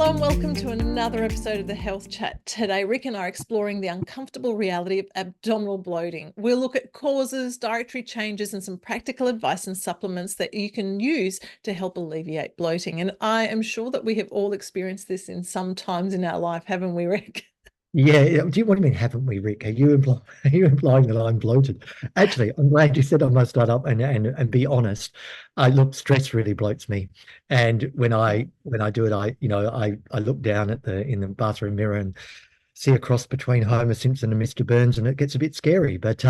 Hello and welcome to another episode of the Health Chat. Today, Rick and I are exploring the uncomfortable reality of abdominal bloating. We'll look at causes, dietary changes, and some practical advice and supplements that you can use to help alleviate bloating. And I am sure that we have all experienced this in some times in our life, haven't we, Rick? Yeah. What do you mean, haven't we, Rick? Are you implying that I'm bloated? Actually, I'm glad you said I must start up and be honest. Look, stress really bloats me, and when I do it, I look down at the bathroom mirror and see a cross between Homer Simpson and Mr. Burns, and it gets a bit scary. But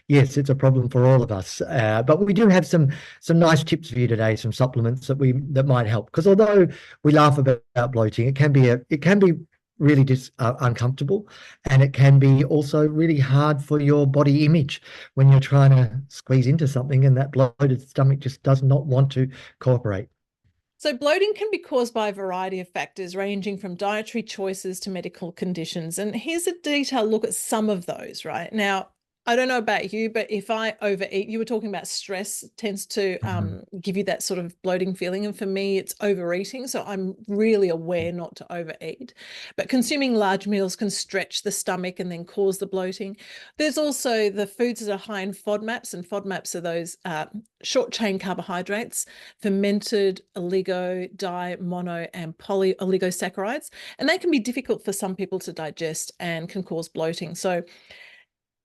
yes, it's a problem for all of us. But we do have some nice tips for you today, some supplements that might help. Because although we laugh about bloating, it can be really uncomfortable, and it can be also really hard for your body image when you're trying to squeeze into something and that bloated stomach just does not want to cooperate. So bloating can be caused by a variety of factors, ranging from dietary choices to medical conditions. And here's a detailed look at some of those, right? Now, I don't know about you, but if I overeat, you were talking about stress tends to give you that sort of bloating feeling. And for me, it's overeating. So I'm really aware not to overeat. But consuming large meals can stretch the stomach and then cause the bloating. There's also the foods that are high in FODMAPs, and FODMAPs are those short chain carbohydrates, fermented oligo, di, mono, and poly oligosaccharides. And they can be difficult for some people to digest and can cause bloating. So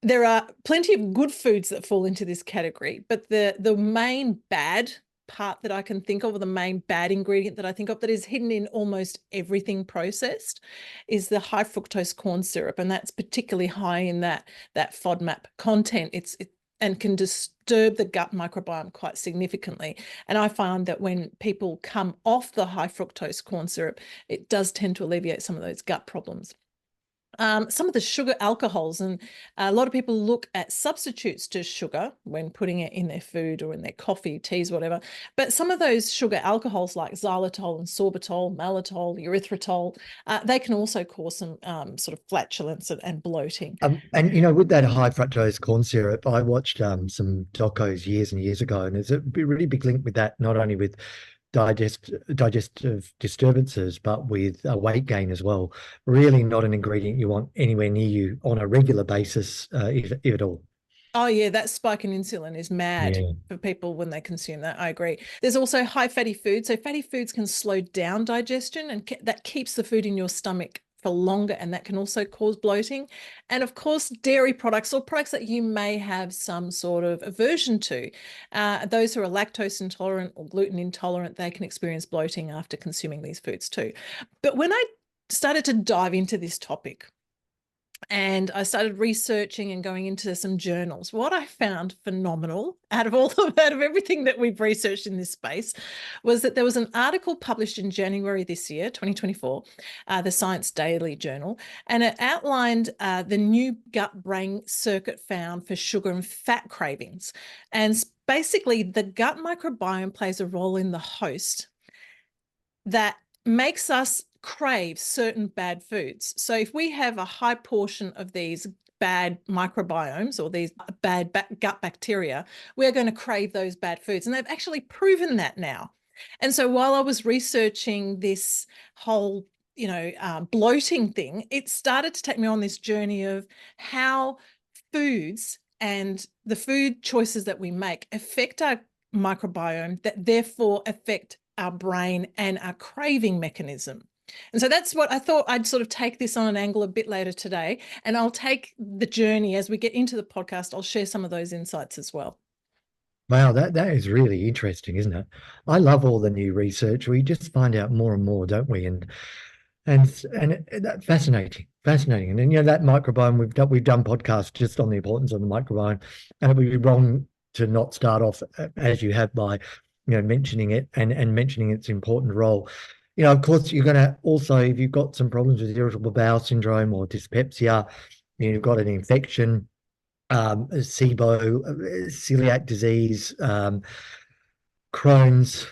there are plenty of good foods that fall into this category, but the main bad part that I can think of, or the main bad ingredient that I think of that is hidden in almost everything processed, is the high fructose corn syrup, and that's particularly high in that FODMAP content. And can disturb the gut microbiome quite significantly. And I found that when people come off the high fructose corn syrup, it does tend to alleviate some of those gut problems. Some of the sugar alcohols, and a lot of people look at substitutes to sugar when putting it in their food or in their coffee, teas, whatever. But some of those sugar alcohols like xylitol and sorbitol, maltitol, erythritol, they can also cause some sort of flatulence and bloating. And with that high fructose corn syrup, I watched some docos years and years ago, and there's a really big link with that, not only with digestive disturbances, but with weight gain as well. Really not an ingredient you want anywhere near you on a regular basis, if at all. Oh, yeah, that spike in insulin is mad Yeah. for people when they consume that. I agree. There's also high fatty foods. So fatty foods can slow down digestion, and that keeps the food in your stomach for longer, and that can also cause bloating. And of course, dairy products or products that you may have some sort of aversion to. Those who are lactose intolerant or gluten intolerant, they can experience bloating after consuming these foods too. But when I started to dive into this topic, and I started researching and going into some journals, what I found phenomenal out of everything that we've researched in this space was that there was an article published in January this year, 2024, the Science Daily Journal, and it outlined the new gut-brain circuit found for sugar and fat cravings. And basically, the gut microbiome plays a role in the host that makes us crave certain bad foods. So if we have a high portion of these bad microbiomes or these bad gut bacteria, we're going to crave those bad foods. And they've actually proven that now. And so while I was researching this whole bloating thing, it started to take me on this journey of how foods and the food choices that we make affect our microbiome, that therefore affect our brain and our craving mechanism. And so that's what I thought. I'd sort of take this on an angle a bit later today, and I'll take the journey as we get into the podcast. I'll share some of those insights as well. Wow, that is really interesting, isn't it? I love all the new research. We just find out more and more, don't we? And that fascinating. And then that microbiome, we've done podcasts just on the importance of the microbiome, and it would be wrong to not start off as you have by mentioning it and mentioning its important role. Of course, you're going to also, if you've got some problems with irritable bowel syndrome or dyspepsia, you've got an infection, SIBO, celiac disease, Crohn's,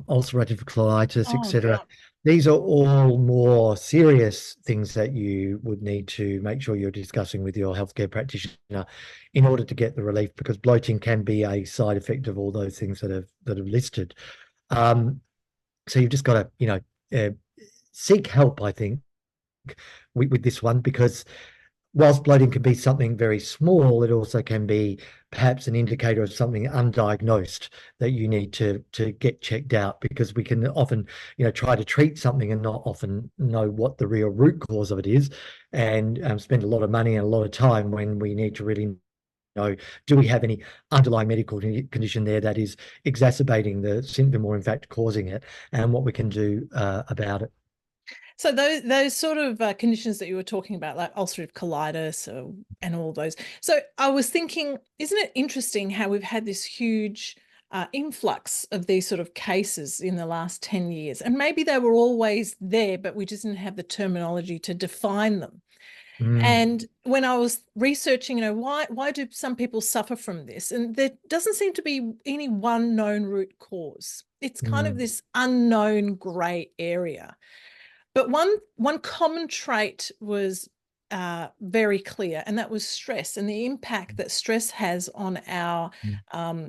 ulcerative colitis, Oh, etc. God. These are all more serious things that you would need to make sure you're discussing with your healthcare practitioner in order to get the relief, because bloating can be a side effect of all those things that have listed. So you've just got to, seek help, I think, with this one, because whilst bloating can be something very small, it also can be perhaps an indicator of something undiagnosed that you need to get checked out, because we can often, try to treat something and not often know what the real root cause of it is, and spend a lot of money and a lot of time when we need to really know, do we have any underlying medical condition there that is exacerbating the symptom or in fact causing it, and what we can do about it. So those sort of conditions that you were talking about, like ulcerative colitis and all those. So I was thinking, isn't it interesting how we've had this huge influx of these sort of cases in the last 10 years? And maybe they were always there, but we just didn't have the terminology to define them. And when I was researching, why do some people suffer from this? And there doesn't seem to be any one known root cause. It's kind of this unknown gray area. But one common trait was very clear, and that was stress and the impact that stress has on our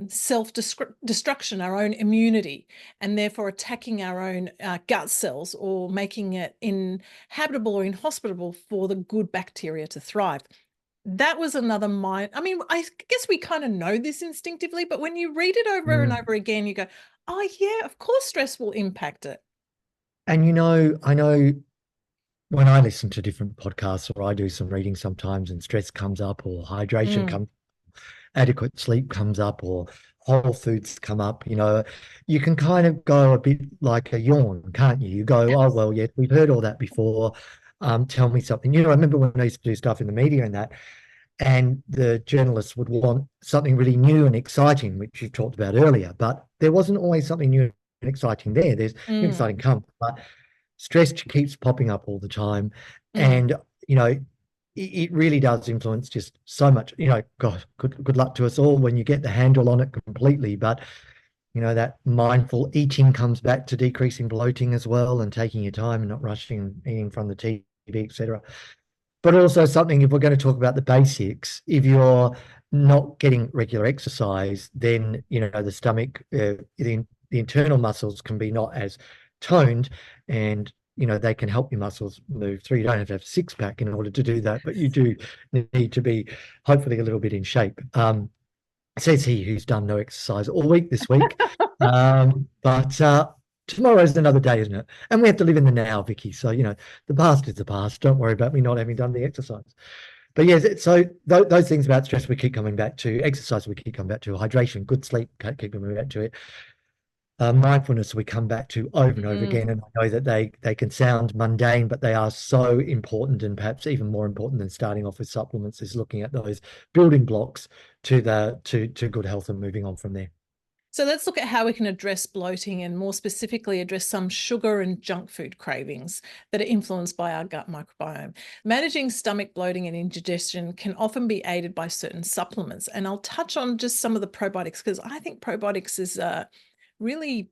self-destruction, our own immunity, and therefore attacking our own gut cells or making it inhabitable or inhospitable for the good bacteria to thrive. That was another mind. I mean, I guess we kind of know this instinctively, but when you read it over and over again, you go, oh, yeah, of course stress will impact it. And I know when I listen to different podcasts, or I do some reading sometimes, and stress comes up, or hydration comes, adequate sleep comes up, or whole foods come up, you can kind of go a bit like a yawn, can't you? You go, oh, well, yes, we've heard all that before. Tell me something. I remember when I used to do stuff in the media and that, and the journalists would want something really new and exciting, which you talked about earlier, but there wasn't always something new and exciting there. There's new exciting come, but stress keeps popping up all the time. And, it really does influence just so much, God, good luck to us all when you get the handle on it completely. But, that mindful eating comes back to decreasing bloating as well, and taking your time and not rushing and eating from the TV, etc. But also something, if we're going to talk about the basics, if you're not getting regular exercise, then, the stomach, the internal muscles can be not as toned, and they can help your muscles move through. You don't have to have a six-pack in order to do that, but you do need to be hopefully a little bit in shape. Says he who's done no exercise all week this week. But tomorrow's another day, isn't it? And we have to live in the now, Vicky. So, the past is the past. Don't worry about me not having done the exercise. But yes, so those things about stress we keep coming back to, exercise we keep coming back to, hydration, good sleep, keep coming back to it. Mindfulness we come back to over and over again, and I know that they can sound mundane, but they are so important, and perhaps even more important than starting off with supplements is looking at those building blocks to good health and moving on from there. So let's look at how we can address bloating, and more specifically address some sugar and junk food cravings that are influenced by our gut microbiome. Managing stomach bloating and indigestion can often be aided by certain supplements, and I'll touch on just some of the probiotics, because I think probiotics is a really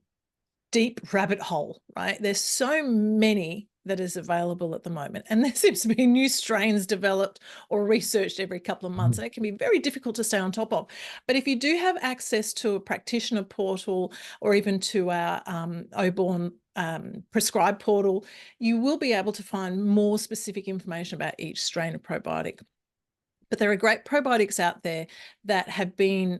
deep rabbit hole, right? There's so many that is available at the moment, and there seems to be new strains developed or researched every couple of months, and it can be very difficult to stay on top of. But if you do have access to a practitioner portal, or even to our Oborn prescribed portal, you will be able to find more specific information about each strain of probiotic. But there are great probiotics out there that have been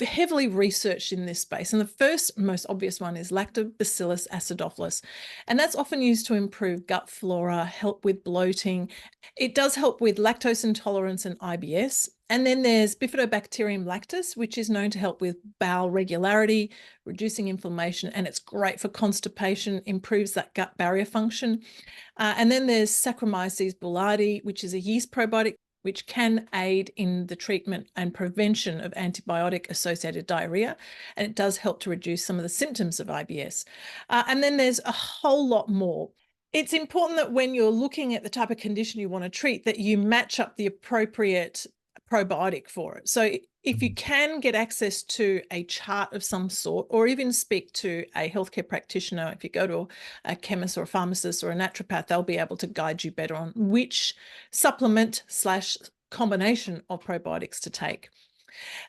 heavily researched in this space. And the first most obvious one is Lactobacillus acidophilus. And that's often used to improve gut flora, help with bloating. It does help with lactose intolerance and IBS. And then there's Bifidobacterium lactis, which is known to help with bowel regularity, reducing inflammation, and it's great for constipation, improves that gut barrier function. And then there's Saccharomyces boulardii, which is a yeast probiotic which can aid in the treatment and prevention of antibiotic-associated diarrhea, and it does help to reduce some of the symptoms of IBS. And then there's a whole lot more. It's important that when you're looking at the type of condition you want to treat, that you match up the appropriate probiotic for it. So if you can get access to a chart of some sort, or even speak to a healthcare practitioner, if you go to a chemist or a pharmacist or a naturopath, they'll be able to guide you better on which supplement / combination of probiotics to take.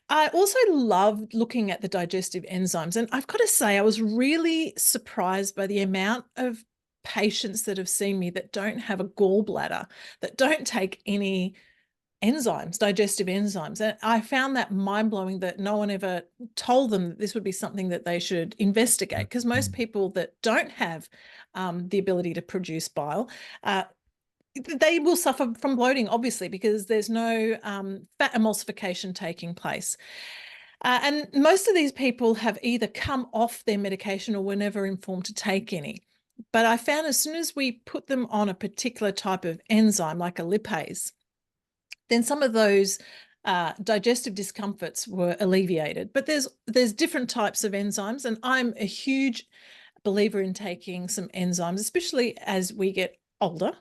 I also love looking at the digestive enzymes, and I've got to say I was really surprised by the amount of patients that have seen me that don't have a gallbladder, that don't take any enzymes, digestive enzymes. And I found that mind-blowing that no one ever told them that this would be something that they should investigate, because most people that don't have the ability to produce bile, they will suffer from bloating, obviously, because there's no fat emulsification taking place. And most of these people have either come off their medication or were never informed to take any. But I found as soon as we put them on a particular type of enzyme, like a lipase, then some of those digestive discomforts were alleviated. But there's different types of enzymes, and I'm a huge believer in taking some enzymes, especially as we get older.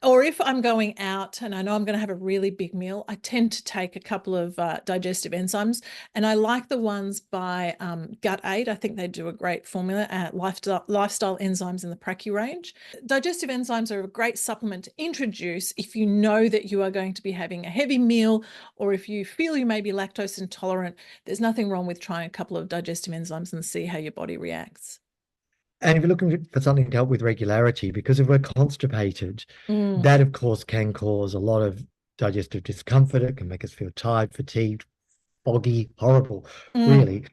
Or if I'm going out and I know I'm going to have a really big meal, I tend to take a couple of digestive enzymes, and I like the ones by Gut Aid. I think they do a great formula, lifestyle enzymes in the Pracky range. Digestive enzymes are a great supplement to introduce if you know that you are going to be having a heavy meal, or if you feel you may be lactose intolerant. There's nothing wrong with trying a couple of digestive enzymes and see how your body reacts. And if you're looking for something to help with regularity, because if we're constipated, that of course can cause a lot of digestive discomfort. It can make us feel tired, fatigued, foggy, horrible, really.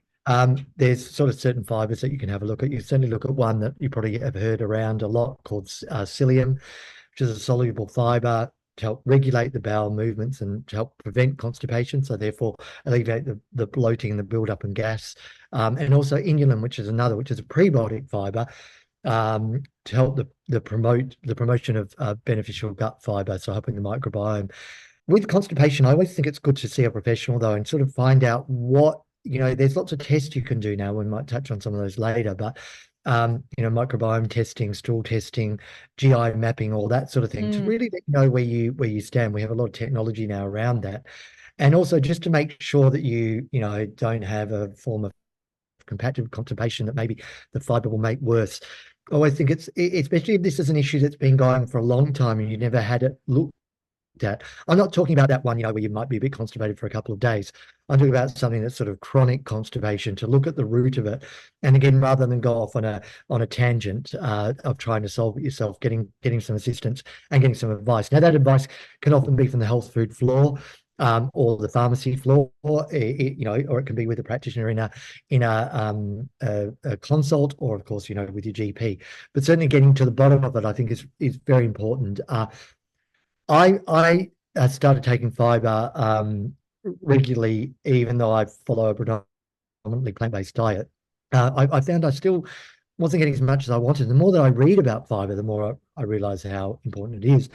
There's sort of certain fibers that you can have a look at. You certainly look at one that you probably have heard around a lot called psyllium, which is a soluble fiber to help regulate the bowel movements and to help prevent constipation, so therefore alleviate the bloating and the buildup in gas. And also inulin, which is a prebiotic fiber, to help the promotion of beneficial gut fiber, so helping the microbiome. With constipation, I always think it's good to see a professional though, and sort of find out what, there's lots of tests you can do now. We might touch on some of those later, but microbiome testing, stool testing, GI mapping, all that sort of thing, to really let you know where you stand. We have a lot of technology now around that. And also just to make sure that you don't have a form of compacted constipation that maybe the fiber will make worse. I always think especially if this is an issue that's been going for a long time and you never had it looked at. I'm not talking about that one, where you might be a bit constipated for a couple of days. I'm talking about something that's sort of chronic constipation, to look at the root of it. And again, rather than go off on a tangent of trying to solve it yourself, getting some assistance and getting some advice. Now, that advice can often be from the health food floor, or the pharmacy floor, or it can be with a practitioner in a consult, or of course, with your GP. But certainly getting to the bottom of it, I think is very important. I started taking fiber regularly, even though I follow a predominantly plant-based diet. I found I still wasn't getting as much as I wanted. The more that I read about fiber, the more I realize how important it is.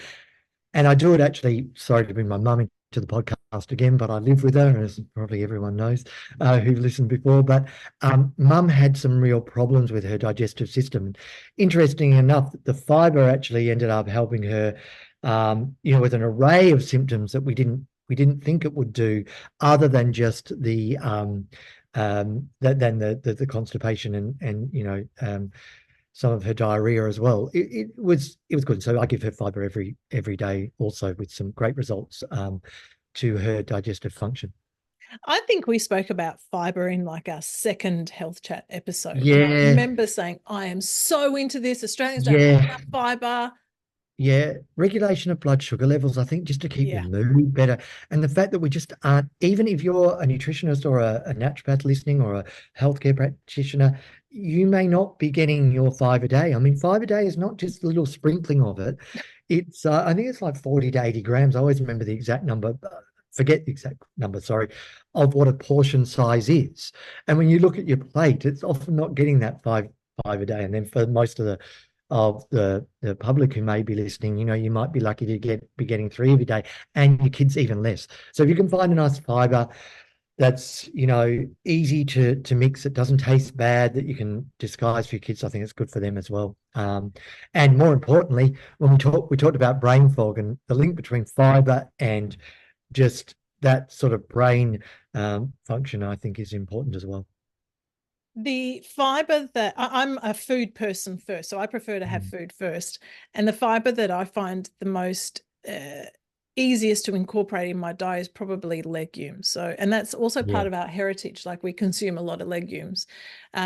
And I do it actually, sorry to bring my mum into the podcast again, but I live with her, as probably everyone knows who've listened before. But mum had some real problems with her digestive system. Interestingly enough, the fiber actually ended up helping her, with an array of symptoms that we didn't think it would do, other than just the constipation and some of her diarrhea as well. It was good. So I give her fiber every day, also with some great results to her digestive function. I think we spoke about fiber in like our second health chat episode. Yeah. And I remember saying, I am so into this. Australians don't have enough fiber. Yeah, regulation of blood sugar levels, I think, just to keep your mood better. And the fact that we just aren't, even if you're a nutritionist or a naturopath listening, or a healthcare practitioner, you may not be getting your 5 a day. I mean, 5 a day is not just a little sprinkling of it. It's, I think it's like 40 to 80 grams. I always remember the exact number, forget the exact number, sorry, of what a portion size is. And when you look at your plate, it's often not getting that five a day. And then for most of the public who may be listening, you might be lucky to be getting 3 every day, and your kids even less. So if you can find a nice fiber that's easy to mix, it doesn't taste bad, that you can disguise for your kids, I think it's good for them as well. And more importantly, when we talked about brain fog, and the link between fiber and just that sort of brain function, I think is important as well. The fiber that I'm a food person first, so I prefer to have food first. And the fiber that I find the most easiest to incorporate in my diet is probably legumes. So, and that's also part of our heritage. Like, we consume a lot of legumes.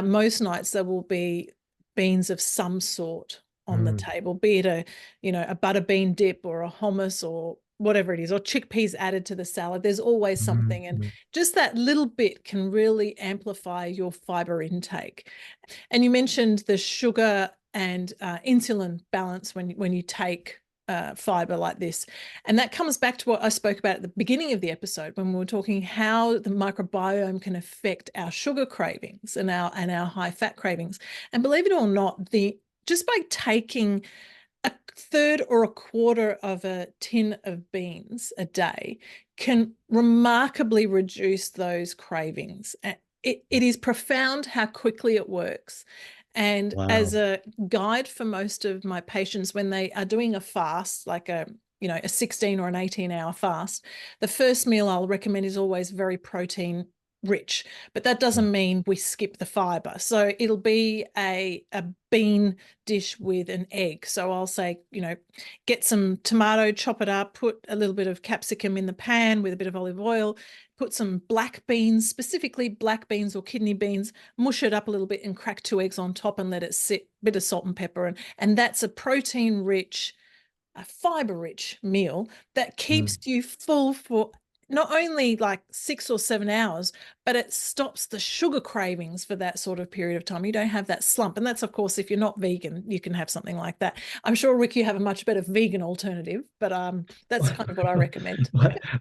Most nights there will be beans of some sort on the table, be it a butter bean dip or a hummus or whatever it is, or chickpeas added to the salad. There's always something. And just that little bit can really amplify your fiber intake. And you mentioned the sugar and insulin balance when you take fiber like this. And that comes back to what I spoke about at the beginning of the episode when we were talking how the microbiome can affect our sugar cravings and our high fat cravings. And believe it or not, just by taking a third or a quarter of a tin of beans a day can remarkably reduce those cravings. It is profound how quickly it works. And as a guide for most of my patients, when they are doing a fast, like a 16 or an 18-hour fast, the first meal I'll recommend is always very protein rich, but that doesn't mean we skip the fiber. So it'll be a bean dish with an egg. So I'll say, get some tomato, chop it up, put a little bit of capsicum in the pan with a bit of olive oil, put some black beans, specifically black beans or kidney beans, mush it up a little bit and crack 2 eggs on top and let it sit, a bit of salt and pepper. And that's a protein rich, a fiber rich meal that keeps you full for not only like 6 or 7 hours, but it stops the sugar cravings for that sort of period of time. You don't have that slump. And that's, of course, if you're not vegan, you can have something like that. I'm sure, Rick, you have a much better vegan alternative, but that's kind of what I recommend.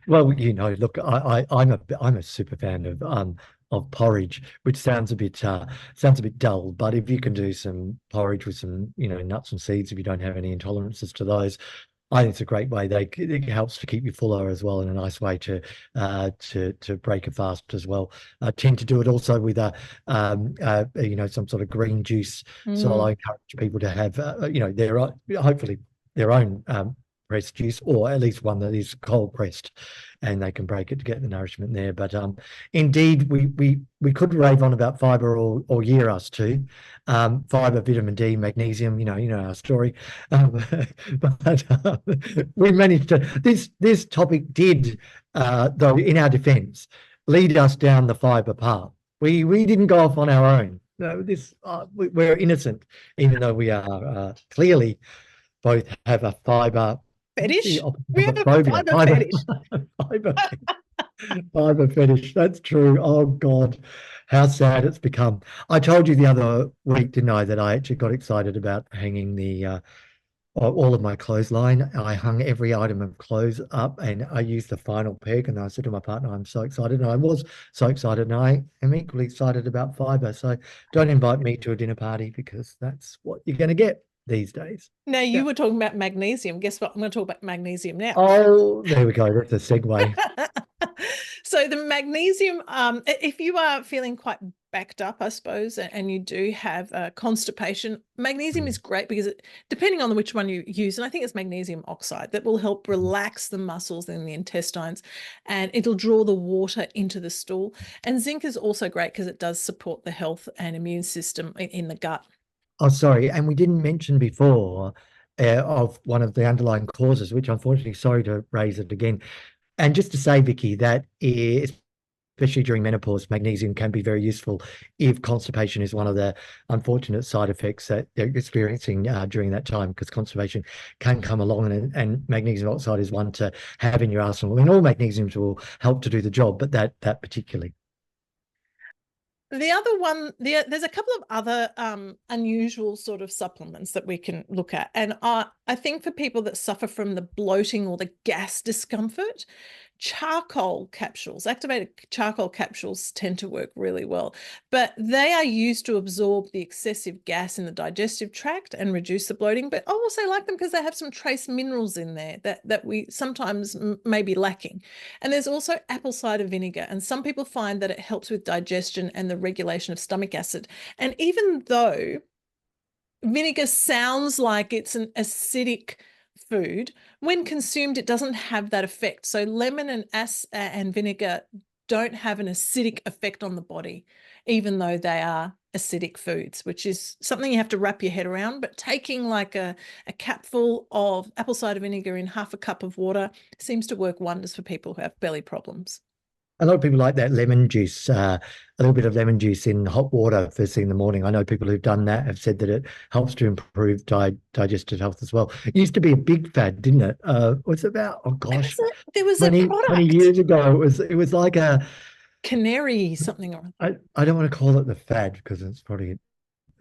Well, look, I'm a super fan of porridge, which sounds a bit dull, but if you can do some porridge with some nuts and seeds, if you don't have any intolerances to those, I think it's a great way. It helps to keep you fuller as well, and a nice way to break a fast as well. I tend to do it also with some sort of green juice. So I encourage people to have hopefully their own pressed juice, or at least one that is cold pressed, and they can break it to get the nourishment there. But indeed, we could rave on about fiber all year, us two. Fiber, vitamin D, magnesium. You know our story. But we managed to. This topic did, though, in our defence, lead us down the fiber path. We didn't go off on our own. No, we're innocent, even though we are clearly both have a fiber fetish. We have a fiber fetish. Fiber fetish. That's true. Oh God, how sad it's become. I told you the other week, didn't I, that I actually got excited about hanging all of my clothesline. I hung every item of clothes up, and I used the final peg. And I said to my partner, "I'm so excited," and I was so excited. And I am equally excited about fiber. So don't invite me to a dinner party, because that's what you're going to get these days. Now, you were talking about magnesium. Guess what? I'm going to talk about magnesium now. Oh, there we go. That's a segue. So the magnesium, if you are feeling quite backed up, I suppose, and you do have constipation, magnesium is great because depending on which one you use, and I think it's magnesium oxide, that will help relax the muscles in the intestines, and it'll draw the water into the stool. And zinc is also great because it does support the health and immune system in the gut. Oh, sorry. And we didn't mention before of one of the underlying causes, which unfortunately, sorry to raise it again. And just to say, Vicky, that especially during menopause, magnesium can be very useful if constipation is one of the unfortunate side effects that they're experiencing during that time, because constipation can come along, and magnesium oxide is one to have in your arsenal. I mean, all magnesiums will help to do the job, but that particularly. The other one, there's a couple of other unusual sort of supplements that we can look at. And I think for people that suffer from the bloating or the gas discomfort, charcoal capsules, activated charcoal capsules tend to work really well, but they are used to absorb the excessive gas in the digestive tract and reduce the bloating. But I also like them because they have some trace minerals in there that we sometimes may be lacking. And there's also apple cider vinegar, and some people find that it helps with digestion and the regulation of stomach acid. And even though vinegar sounds like it's an acidic food, when consumed, it doesn't have that effect. So lemon and vinegar don't have an acidic effect on the body, even though they are acidic foods, which is something you have to wrap your head around. But taking like a capful of apple cider vinegar in half a cup of water seems to work wonders for people who have belly problems. A lot of people like that lemon juice, a little bit of lemon juice in hot water first thing in the morning. I know people who've done that have said that it helps to improve digestive health as well. It used to be a big fad, didn't it? What's it about? Oh gosh, There was a 20 product, years ago. It was like a, canary something or I don't want to call it the fad because it's probably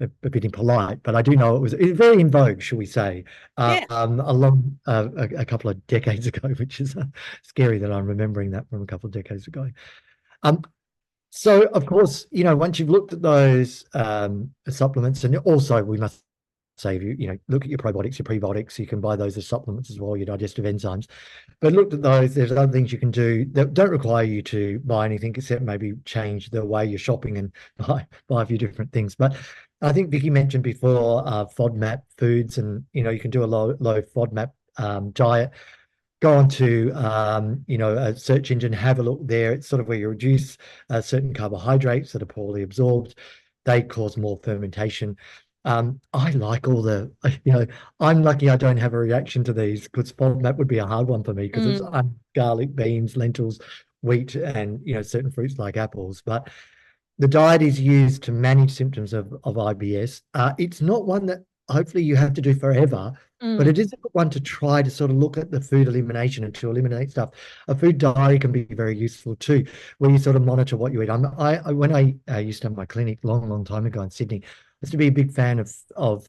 a bit impolite, but I do know it was very in vogue, shall we say, yeah. a couple of decades ago, which is scary that I'm remembering that from a couple of decades ago. Um, so of course, once you've looked at those supplements, and also we must say, if you look at your probiotics, your prebiotics, you can buy those as supplements as well, your digestive enzymes. But looked at those, there's other things you can do that don't require you to buy anything except maybe change the way you're shopping and buy a few different things. But I think Vicky mentioned before FODMAP foods, and you can do a low FODMAP diet. Go on to a search engine, have a look there. It's sort of where you reduce certain carbohydrates that are poorly absorbed. They cause more fermentation. I like all the, I'm lucky I don't have a reaction to these, because FODMAP would be a hard one for me because it's Mm, garlic, beans, lentils, wheat, and certain fruits like apples. But the diet is used to manage symptoms of IBS. It's not one that hopefully you have to do forever, but mm, it is a good one to try to sort of look at the food elimination and to eliminate stuff. A food diary can be very useful too, where you sort of monitor what you eat. When I used to have my clinic long time ago in Sydney, I used to be a big fan of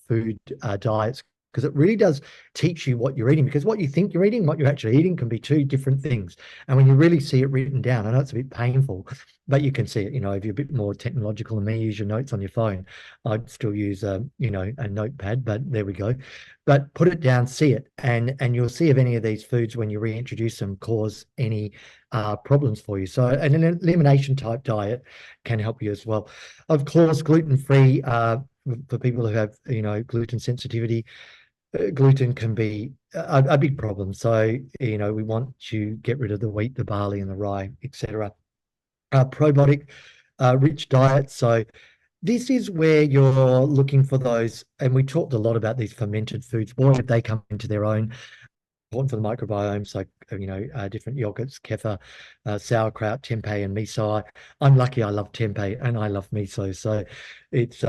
food diets, because it really does teach you what you're eating, because what you think you're eating, what you're actually eating can be two different things. And when you really see it written down, I know it's a bit painful, but you can see it. If you're a bit more technological than me, use your notes on your phone. I'd still use a notepad, but there we go. But put it down, see it, and you'll see if any of these foods, when you reintroduce them, cause any problems for you. So an elimination type diet can help you as well. Of course, gluten-free, for people who have gluten sensitivity, gluten can be a big problem. So we want to get rid of the wheat, the barley, and the rye, etc. Probiotic rich diet. So this is where you're looking for those, and we talked a lot about these fermented foods. Boy, if they come into their own, important for the microbiome. So different yogurts, kefir, sauerkraut, tempeh, and miso. I'm lucky. I love tempeh and I love miso, so it's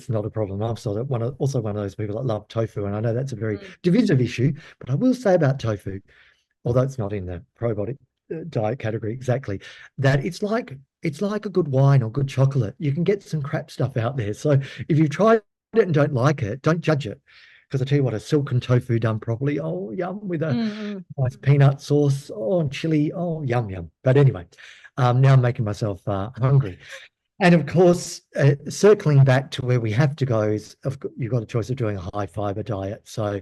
not a problem. I'm also one of those people that love tofu, and I know that's a very mm, divisive issue. But I will say about tofu, although it's not in the probiotic diet category exactly, that it's like a good wine or good chocolate. You can get some crap stuff out there. So if you've tried it and don't like it, don't judge it. Because I tell you what, a silken tofu done properly, oh yum, with a mm, nice peanut sauce, oh chili, oh yum yum. But anyway, now I'm making myself hungry. And of course, circling back to where we have to go is, you've got a choice of doing a high fiber diet. So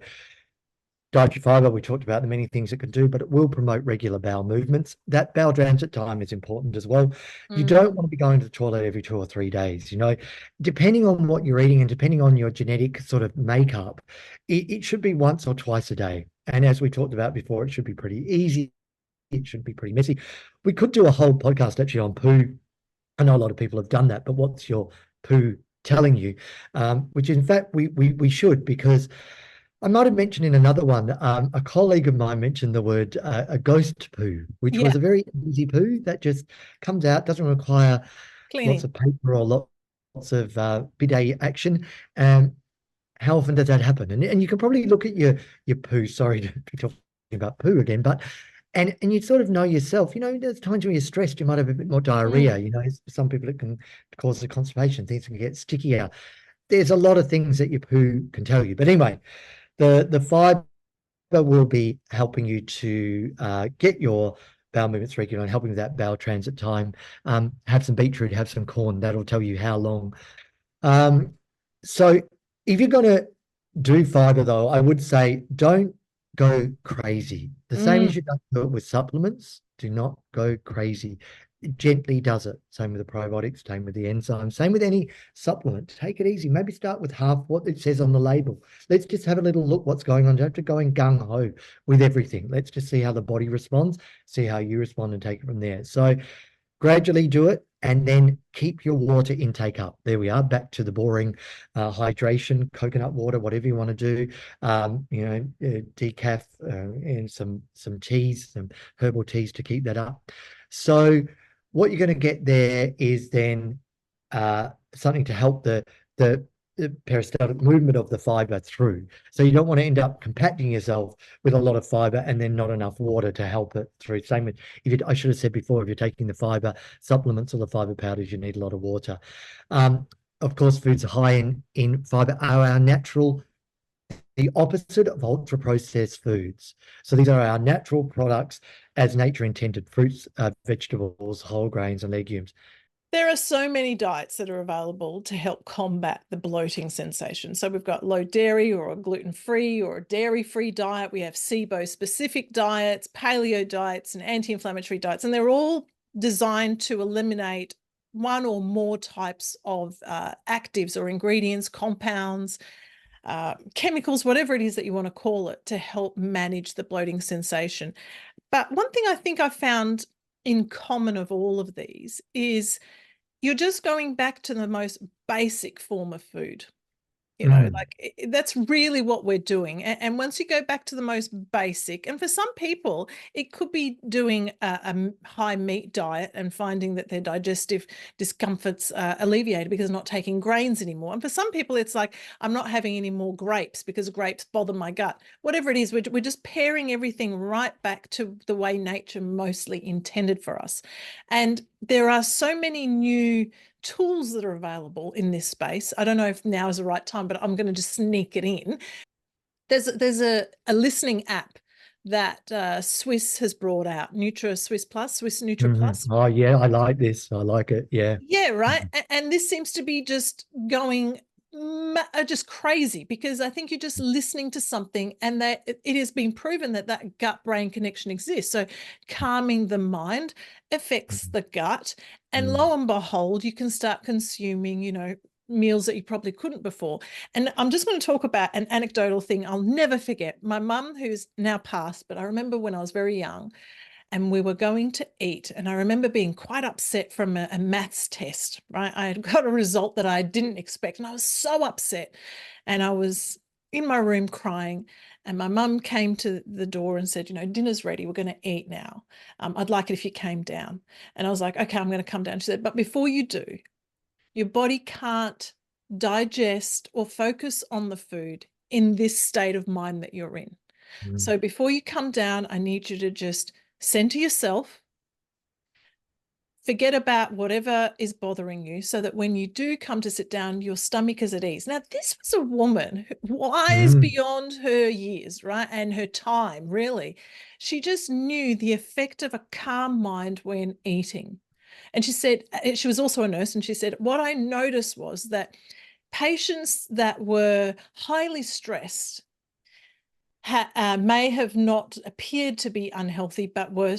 dietary fiber, we talked about the many things it can do, but it will promote regular bowel movements. That bowel transit time is important as well. You don't mm, want to be going to the toilet every 2 or 3 days. Depending on what you're eating and depending on your genetic sort of makeup, it should be once or twice a day. And as we talked about before, it should be pretty easy. It should be pretty messy. We could do a whole podcast actually on poo. I know a lot of people have done that, but what's your poo telling you? Which in fact we should, because I might have mentioned in another one, a colleague of mine mentioned the word a ghost poo, which yeah, was a very easy poo that just comes out, doesn't require lots cleaning. of paper or lots of bidet action. And how often does that happen? And you can probably look at your poo. Sorry to be talking about poo again, but and you sort of know yourself. There's times when you're stressed, you might have a bit more diarrhea. Mm, Some people it can cause the constipation. Things can get stickier. There's a lot of things that your poo can tell you. But anyway, the fiber will be helping you to get your bowel movements regular and helping with that bowel transit time. Have some beetroot, have some corn. That'll tell you how long. Um, so if you're going to do fiber, though, I would say don't go crazy. The same as mm, you don't do it with supplements. Do not go crazy. It gently does it. Same with the probiotics, same with the enzymes, same with any supplement. Take it easy. Maybe start with half what it says on the label. Let's just have a little look what's going on. Don't have to go in gung ho with everything. Let's just see how the body responds, see how you respond, and take it from there. So gradually do it, and then keep your water intake up. There we are, back to the boring hydration, coconut water, whatever you want to do. Decaf and some teas, some herbal teas to keep that up. So what you're going to get there is then something to help the peristaltic movement of the fiber through. So you don't want to end up compacting yourself with a lot of fiber and then not enough water to help it through. Same with, I should have said before, if you're taking the fiber supplements or the fiber powders, you need a lot of water. Of course, foods high in fiber are our natural, the opposite of ultra processed foods. So these are our natural products as nature intended: fruits, vegetables, whole grains, and legumes. There are so many diets that are available to help combat the bloating sensation. So we've got low dairy or a gluten-free or a dairy-free diet. We have SIBO-specific diets, paleo diets, and anti-inflammatory diets, and they're all designed to eliminate one or more types of actives or ingredients, compounds, chemicals, whatever it is that you want to call it, to help manage the bloating sensation. But one thing I think I found in common of all of these is you're just going back to the most basic form of food. Like that's really what we're doing. And once you go back to the most basic, and for some people, it could be doing a high meat diet and finding that their digestive discomfort's alleviated because they're not taking grains anymore. And for some people, it's like, I'm not having any more grapes because grapes bother my gut. Whatever it is, we're just paring everything right back to the way nature mostly intended for us. And there are so many new tools that are available in this space. I don't know if now is the right time, but I'm going to just sneak it in. There's a listening app that Swiss has brought out, Swiss Nutra Plus. Oh yeah, I like this. I like it. Yeah. Yeah, right. And this seems to be just going just crazy, because I think you're just listening to something, and that it has been proven that that gut-brain connection exists. So calming the mind affects the gut, and lo and behold, you can start consuming, meals that you probably couldn't before. And I'm just going to talk about an anecdotal thing I'll never forget. My mum, who's now passed, but I remember when I was very young, and we were going to eat. And I remember being quite upset from a maths test, right? I had got a result that I didn't expect, and I was so upset. And I was in my room crying, and my mum came to the door and said, dinner's ready. We're going to eat now. I'd like it if you came down. And I was like, okay, I'm going to come down. She said, but before you do, your body can't digest or focus on the food in this state of mind that you're in. So before you come down, I need you to just center yourself, forget about whatever is bothering you, so that when you do come to sit down, your stomach is at ease. Now, this was a woman wise beyond her years, right? And her time, really. She just knew the effect of a calm mind when eating. And she said, she was also a nurse, and she said, what I noticed was that patients that were highly stressed may have not appeared to be unhealthy, but were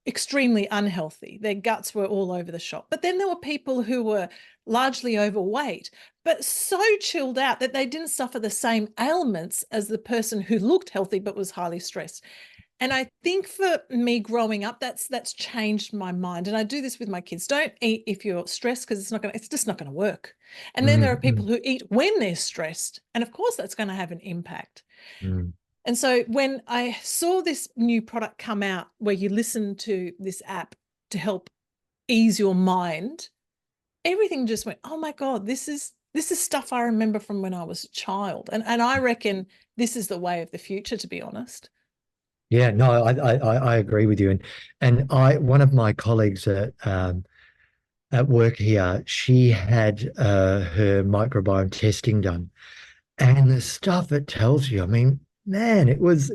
extremely unhealthy. Their guts were all over the shop. But then there were people who were largely overweight, but so chilled out that they didn't suffer the same ailments as the person who looked healthy but was highly stressed. And I think for me growing up, that's changed my mind. And I do this with my kids. Don't eat if you're stressed, because it's just not going to work. And then there are people who eat when they're stressed. And of course, that's going to have an impact. And so when I saw this new product come out where you listen to this app to help ease your mind, everything just went, oh my God, this is stuff I remember from when I was a child. And I reckon this is the way of the future, to be honest. Yeah, no, I agree with you. And one of my colleagues at work here, she had her microbiome testing done, and the stuff it tells you, I mean, man, it was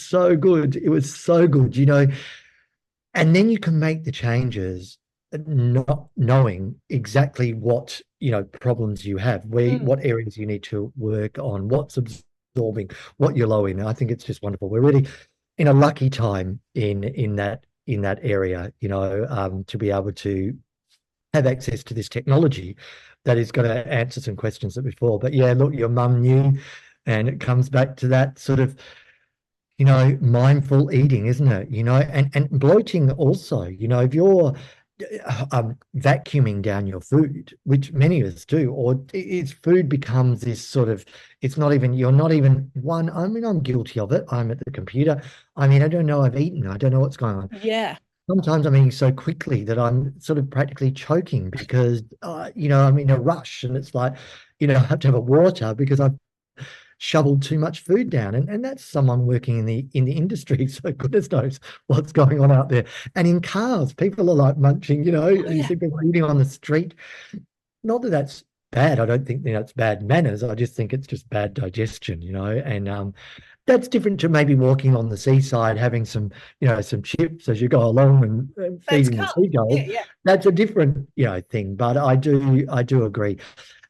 so good. It was so good, and then you can make the changes not knowing exactly what, problems you have, what areas you need to work on, what's absorbing, what you're low in. I think it's just wonderful. We're really in a lucky time in that area, to be able to have access to this technology that is going to answer some questions that before. But yeah, look, your mum knew, and it comes back to that sort of, mindful eating, isn't it? And bloating also, if you're vacuuming down your food, which many of us do, or it's food becomes this sort of, you're not even one. I mean, I'm guilty of it. I'm at the computer. I mean, I don't know I've eaten. I don't know what's going on. Yeah. sometimes I'm eating so quickly that I'm sort of practically choking because, I'm in a rush and it's like, I have to have a water because I've shoveled too much food down. And that's someone working in the industry. So goodness knows what's going on out there. And in cars, people are like munching, Oh you yeah. see people eating on the street. Not that that's bad. I don't think, it's bad manners. I just think it's just bad digestion, and that's different to maybe walking on the seaside, having some chips as you go along and That's feeding the calm. Yeah, seagulls. yeah. That's a different, thing. But I do agree.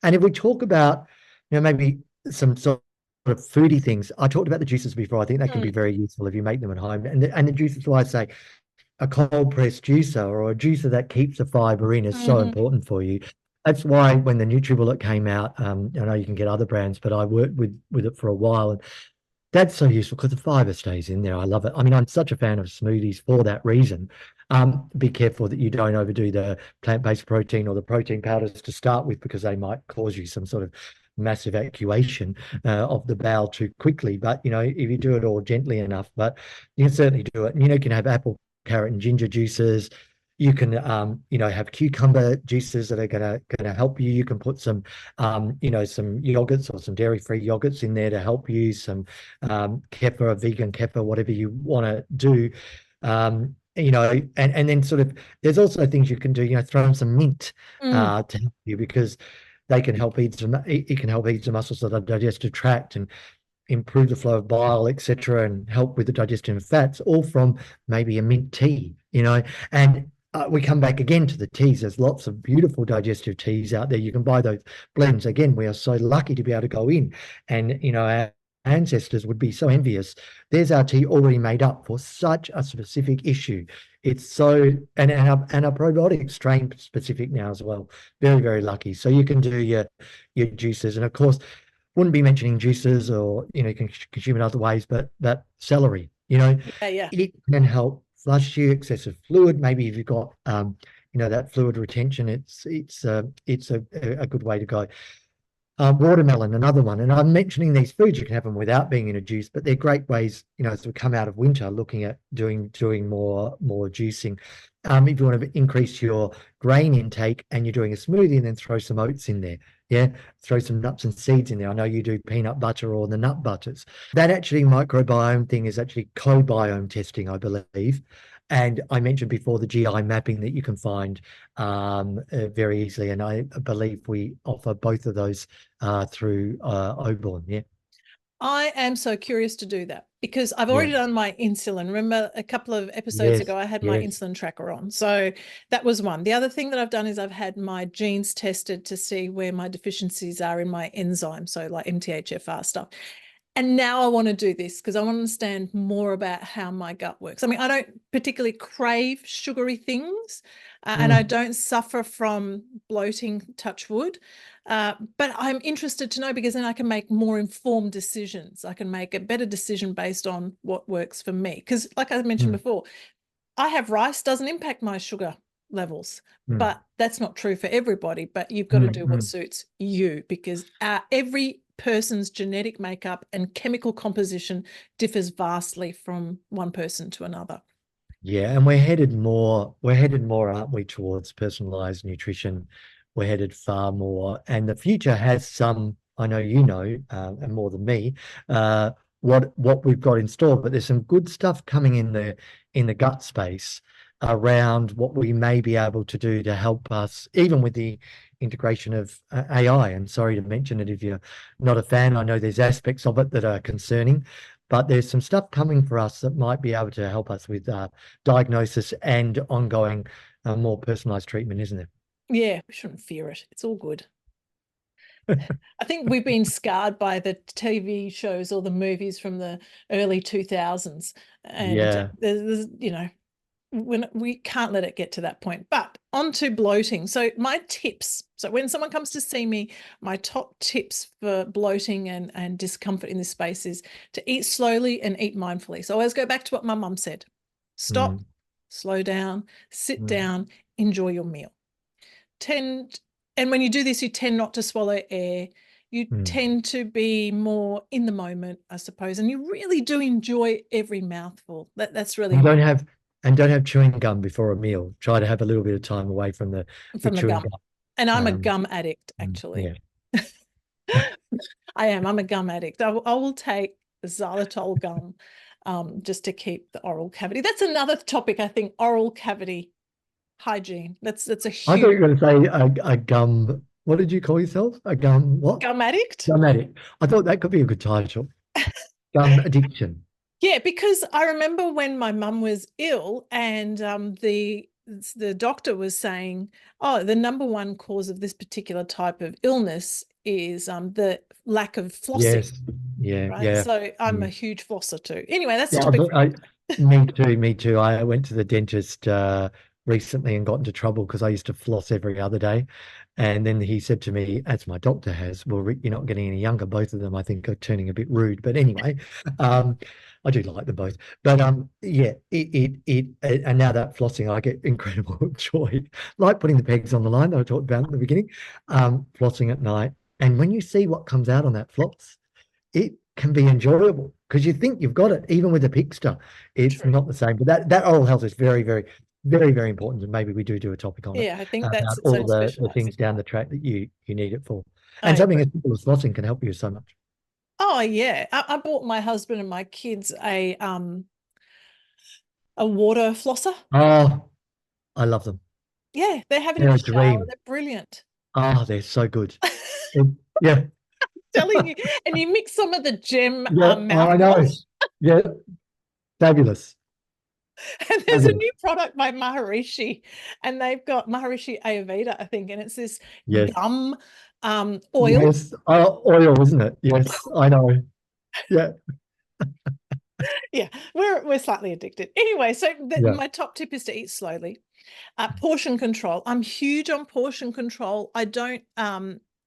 And if we talk about, maybe some sort of foodie things, I talked about the juices before. I think that can be Mm, very useful if you make them at home. And the juices, why I say a cold pressed juicer or a juicer that keeps the fiber in is so mhm. important for you. That's why when the NutriBullet came out, I know you can get other brands, but I worked with it for a while, and that's so useful because the fiber stays in there. I love it. I mean, I'm such a fan of smoothies for that reason. Be careful that you don't overdo the plant-based protein or the protein powders to start with because they might cause you some sort of mass evacuation of the bowel too quickly. But if you do it all gently enough, but you can certainly do it. And you can have apple, carrot, and ginger juices. You can, have cucumber juices that are gonna help you. You can put some yogurts or some dairy-free yogurts in there to help you. Some kefir, vegan kefir, whatever you want to do. And then sort of there's also things you can do. Throw in some mint Mm. to help you because they can help ease it can help ease the muscles of the digestive tract and improve the flow of bile, etc., and help with the digestion of fats, all from maybe a mint tea. And we come back again to the teas. There's lots of beautiful digestive teas out there. You can buy those blends. Again, we are so lucky to be able to go in, and our ancestors would be so envious. There's our tea already made up for such a specific issue. It's so, and our probiotic strain specific now as well. Very, very lucky. So you can do your juices, and of course wouldn't be mentioning juices or you can consume in other ways, but that celery, Yeah, yeah. it can help flush you excessive fluid. Maybe if you've got that fluid retention, it's a good way to go. Watermelon, another one. And I'm mentioning these foods, you can have them without being in a juice, but they're great ways, as we come out of winter, looking at doing more juicing. If you want to increase your grain intake and you're doing a smoothie, and then throw some oats in there. Yeah, throw some nuts and seeds in there. I know you do peanut butter or the nut butters. That actually microbiome thing is actually co-biome testing, I believe. And I mentioned before the GI mapping that you can find very easily. And I believe we offer both of those through Oborn. Yeah. I am so curious to do that because I've Yeah. already done my insulin. Remember a couple of episodes Yes. ago, I had my Yes. insulin tracker on. So that was one. The other thing that I've done is I've had my genes tested to see where my deficiencies are in my enzymes. So like MTHFR stuff. And now I want to do this because I want to understand more about how my gut works. I mean, I don't particularly crave sugary things, and I Mm. don't suffer from bloating, touch wood. But I'm interested to know because then I can make more informed decisions. I can make a better decision based on what works for me. Because, like I mentioned Mm. before, I have rice doesn't impact my sugar levels, Mm. but that's not true for everybody. But you've got to Mm. do what Mm. suits you because every person's genetic makeup and chemical composition differs vastly from one person to another. Yeah, and we're headed more, aren't we, towards personalized nutrition. We're headed far more, and the future has some, I know and more than me, uh, what we've got in store, but there's some good stuff coming in the gut space around what we may be able to do to help us, even with the integration of AI. And sorry to mention it if you're not a fan. I know there's aspects of it that are concerning, but there's some stuff coming for us that might be able to help us with diagnosis and ongoing more personalized treatment, isn't it? Yeah, we shouldn't fear it. It's all good. I think we've been scarred by the TV shows or the movies from the early 2000s. And Yeah. when we can't let it get to that point. But on to bloating. So my tips. So when someone comes to see me, my top tips for bloating and discomfort in this space is to eat slowly and eat mindfully. So I always go back to what my mum said. Stop, Mm. slow down, sit Mm. down, enjoy your meal. And when you do this, you tend not to swallow air. You Mm. tend to be more in the moment, I suppose, and you really do enjoy every mouthful. That's really You don't important. have And don't have chewing gum before a meal. Try to have a little bit of time away from the from the chewing gum. gum. And I'm a Um, gum addict, actually. yeah. I am. I'm a gum addict. I will take xylitol gum just to keep the oral cavity. That's another topic, I think, oral cavity hygiene. That's a I thought huge you were going to say a gum. What did you call yourself? A gum what? gum addict. Gum addict. I thought that could be a good title. Gum addiction. Yeah, because I remember when my mum was ill and the doctor was saying, oh, the number one cause of this particular type of illness is the lack of flossing, Yes. Yeah. right? Yeah. So I'm a Mm. huge flosser too. Anyway, that's a Yeah. topic for another time. Me too. Me too. I went to the dentist recently and got into trouble because I used to floss every other day. And then he said to me, as my doctor has, well, Rick, you're not getting any younger. Both of them, I think, are turning a bit rude. But anyway, um, I do like them both. But yeah, and now that flossing, I get incredible joy, like putting the pegs on the line that I talked about at the beginning, flossing at night. And when you see what comes out on that floss, it can be enjoyable because you think you've got it, even with a pigster. It's True. not the same. But that oral health is very, very, very, very important. And maybe we do a topic on it Yeah, I think that's about its all own the things specialized. down the track that you need it for. I And something agree. as simple as flossing can help you so much. Oh yeah, I bought my husband and my kids a water flosser. Oh, I love them. Yeah, they have it in They're the a shower. dream. They're brilliant. Oh, they're so good. Yeah, Telling you, and you mix some of the gem yeah. Oh, I know. mouthwash. Yeah, fabulous. And there's a Fabulous. new product by Maharishi, and they've got Maharishi Ayurveda, I think, and it's this Yes. gum oil. Yes. Oil, isn't it? Yes, I know. Yeah. Yeah, we're slightly addicted. Anyway, so Yeah. my top tip is to eat slowly. Portion control. I'm huge on portion control. I don't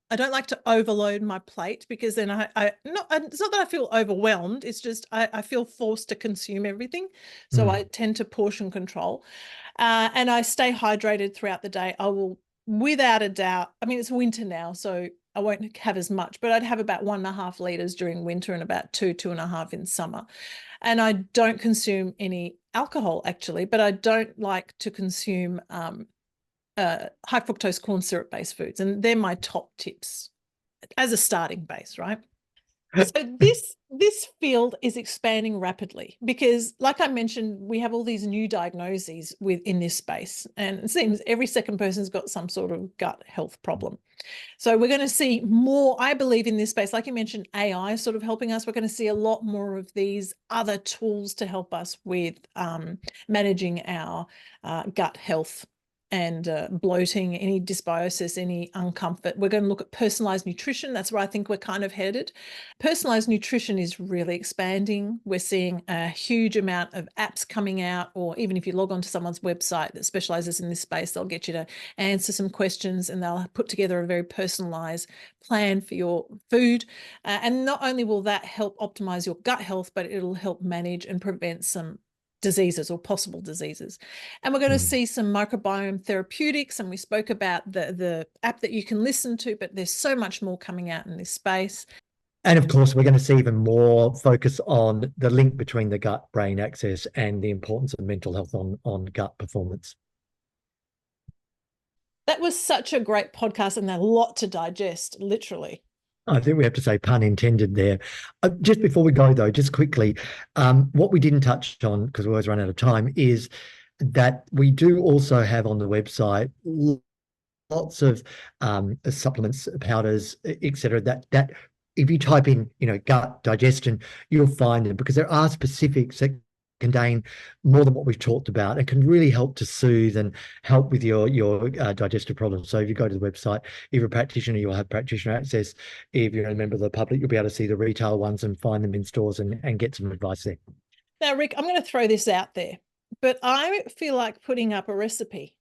like to overload my plate because then I not it's not that I feel overwhelmed. It's just I feel forced to consume everything. So I Mm. tend to portion control. And I stay hydrated throughout the day. I will, without a doubt, I mean, it's winter now, so I won't have as much, but I'd have about 1.5 liters during winter and about two and a half in summer. And I don't consume any alcohol actually, but I don't like to consume high fructose corn syrup based foods. And they're my top tips as a starting base, right? So this field is expanding rapidly because, like I mentioned, we have all these new diagnoses within this space, and it seems every second person's got some sort of gut health problem. So we're going to see more, I believe, in this space. Like you mentioned, AI sort of helping us. We're going to see a lot more of these other tools to help us with managing our gut health and bloating, any dysbiosis, any uncomfort. We're going to look at personalized nutrition. That's where I think we're kind of headed. Personalized nutrition is really expanding. We're seeing a huge amount of apps coming out, or even if you log onto someone's website that specializes in this space, they'll get you to answer some questions and they'll put together a very personalized plan for your food. And not only will that help optimize your gut health, but it'll help manage and prevent some diseases or possible diseases. And we're going to Mm. see some microbiome therapeutics. And we spoke about the app that you can listen to, but there's so much more coming out in this space. And of course, we're going to see even more focus on the link between the gut-brain axis and the importance of mental health on gut performance. That was such a great podcast and a lot to digest, literally. I think we have to say pun intended there. Just before we go, though, just quickly, what we didn't touch on, because we always run out of time, is that we do also have on the website lots of supplements, powders, etc. That if you type in, gut digestion, you'll find them because there are specifics that contain more than what we've talked about and can really help to soothe and help with your digestive problems. So if you go to the website, if you're a practitioner, you'll have practitioner access. If you're a member of the public, you'll be able to see the retail ones and find them in stores and get some advice there. Now, Rick, I'm going to throw this out there, but I feel like putting up a recipe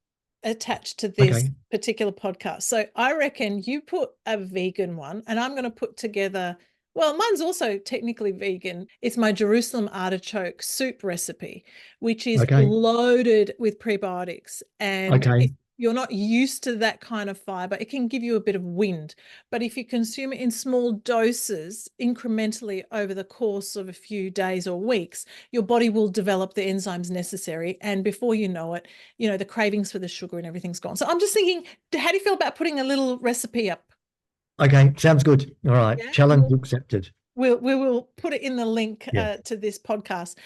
attached to this Okay. particular podcast. So I reckon you put a vegan one, and I'm going to put together, well, mine's also technically vegan. It's my Jerusalem artichoke soup recipe, which is Okay. loaded with prebiotics. And Okay. you're not used to that kind of fiber, it can give you a bit of wind. But if you consume it in small doses, incrementally over the course of a few days or weeks, your body will develop the enzymes necessary. And before you know it, the cravings for the sugar and everything's gone. So I'm just thinking, how do you feel about putting a little recipe up? Okay, sounds good. All right, Yeah. challenge accepted. We will put it in the link Yeah. to this podcast.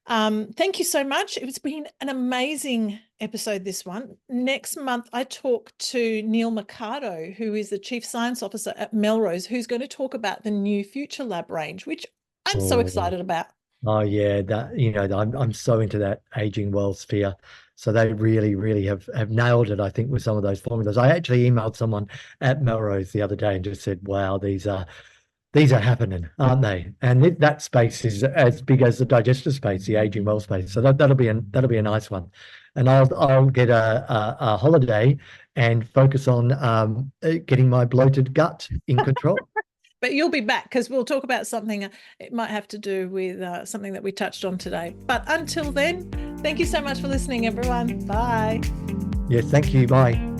Thank you so much. It's been an amazing episode, this one. Next month, I talk to Neil Mercado, who is the Chief Science Officer at Melrose, who's going to talk about the new Future Lab range, which I'm so Oh, excited about. oh yeah, I'm so into that aging well sphere. So they really, really have nailed it, I think, with some of those formulas. I actually emailed someone at Melrose the other day and just said, wow, these are happening, aren't they? And that space is as big as the digestive space, the aging well space. So that'll be a nice one. And I'll get a holiday and focus on getting my bloated gut in control. But you'll be back because we'll talk about something. It might have to do with something that we touched on today. But until then, thank you so much for listening, everyone. Bye. Yes, thank you. Bye.